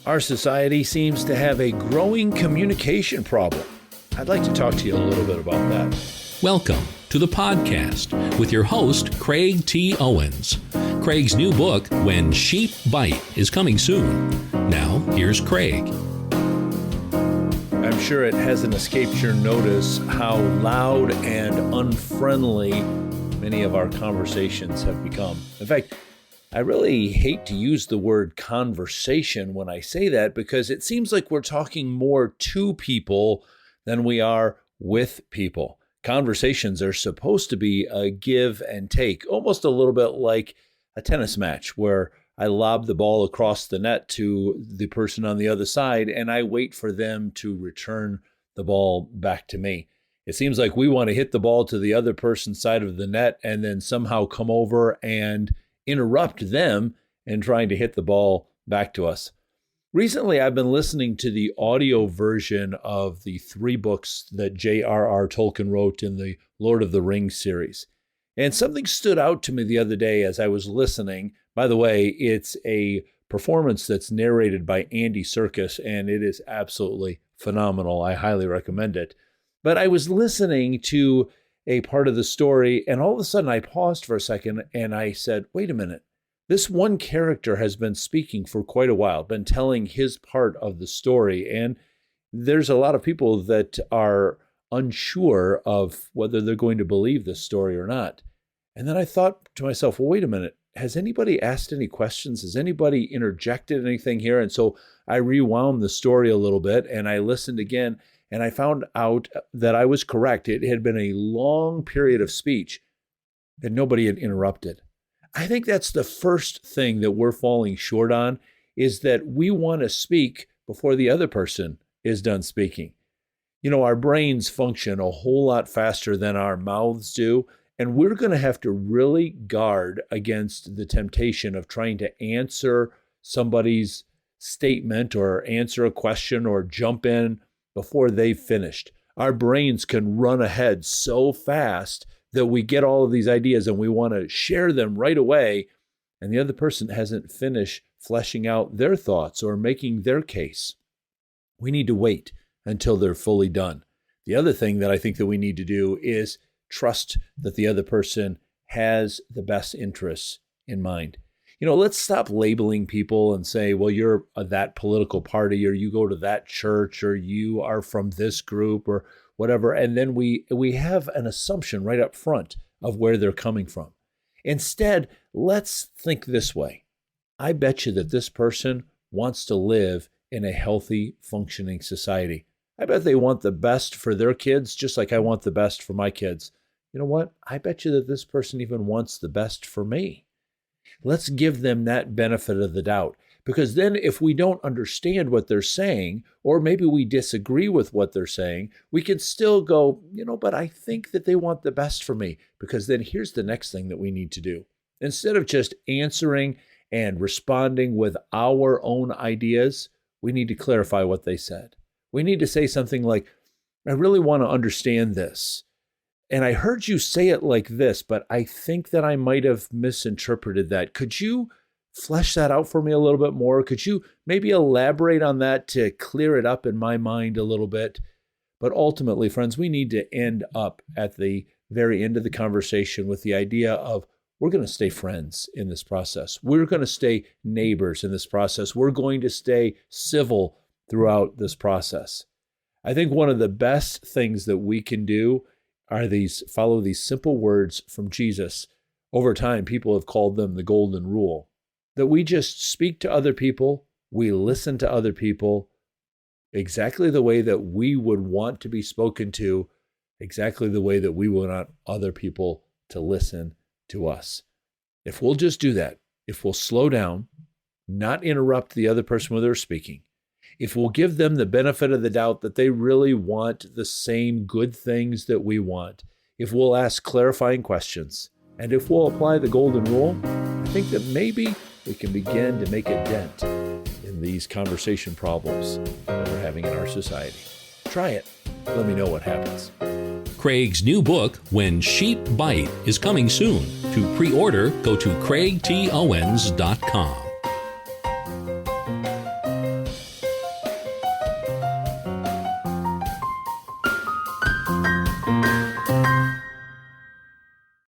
Our society seems to have a growing communication problem. I'd like to talk to you a little bit about that. Welcome to the podcast with your host, Craig T. Owens. Craig's new book, When Sheep Bite, is coming soon. Now, here's Craig. I'm sure it hasn't escaped your notice how loud and unfriendly many of our conversations have become. In fact, I really hate to use the word conversation when I say that because it seems like we're talking more to people than we are with people. Conversations are supposed to be a give and take, almost a little bit like a tennis match where I lob the ball across the net to the person on the other side and I wait for them to return the ball back to me. It seems like we want to hit the ball to the other person's side of the net and then somehow come over and interrupt them in trying to hit the ball back to us. Recently, I've been listening to the audio version of the 3 books that J.R.R. Tolkien wrote in the Lord of the Rings series. And something stood out to me the other day as I was listening. By the way, it's a performance that's narrated by Andy Serkis, and it is absolutely phenomenal. I highly recommend it. But I was listening to a part of the story, and all of a sudden I paused for a second and I said, wait a minute. This one character has been speaking for quite a while, been telling his part of the story, and there's a lot of people that are unsure of whether they're going to believe this story or not. And then I thought to myself, well, wait a minute. Has anybody asked any questions? Has anybody interjected anything here? And so I rewound the story a little bit and I listened again. And I found out that I was correct. It had been a long period of speech that nobody had interrupted. I think that's the first thing that we're falling short on, is that we want to speak before the other person is done speaking. You know, our brains function a whole lot faster than our mouths do, and we're going to have to really guard against the temptation of trying to answer somebody's statement or answer a question or jump in before they've finished. Our brains can run ahead so fast that we get all of these ideas and we want to share them right away, and the other person hasn't finished fleshing out their thoughts or making their case. We need to wait until they're fully done. The other thing that I think that we need to do is trust that the other person has the best interests in mind. You know, let's stop labeling people and say, well, you're that political party, or you go to that church, or you are from this group, or whatever. And then we have an assumption right up front of where they're coming from. Instead, let's think this way. I bet you that this person wants to live in a healthy, functioning society. I bet they want the best for their kids, just like I want the best for my kids. You know what? I bet you that this person even wants the best for me. Let's give them that benefit of the doubt, because then if we don't understand what they're saying, or maybe we disagree with what they're saying, we can still go, but I think that they want the best for me, because then here's the next thing that we need to do. Instead of just answering and responding with our own ideas, we need to clarify what they said. We need to say something like, I really want to understand this. And I heard you say it like this, but I think that I might have misinterpreted that. Could you flesh that out for me a little bit more? Could you maybe elaborate on that to clear it up in my mind a little bit? But ultimately, friends, we need to end up at the very end of the conversation with the idea of we're going to stay friends in this process. We're going to stay neighbors in this process. We're going to stay civil throughout this process. I think one of the best things that we can do are follow these simple words from Jesus. Over time, people have called them the golden rule, that we just speak to other people, we listen to other people exactly the way that we would want to be spoken to, exactly the way that we would want other people to listen to us. If we'll just do that, if we'll slow down, not interrupt the other person when they're speaking, if we'll give them the benefit of the doubt that they really want the same good things that we want, if we'll ask clarifying questions, and if we'll apply the golden rule, I think that maybe we can begin to make a dent in these conversation problems that we're having in our society. Try it. Let me know what happens. Craig's new book, When Sheep Bite, is coming soon. To pre-order, go to craigtowens.com.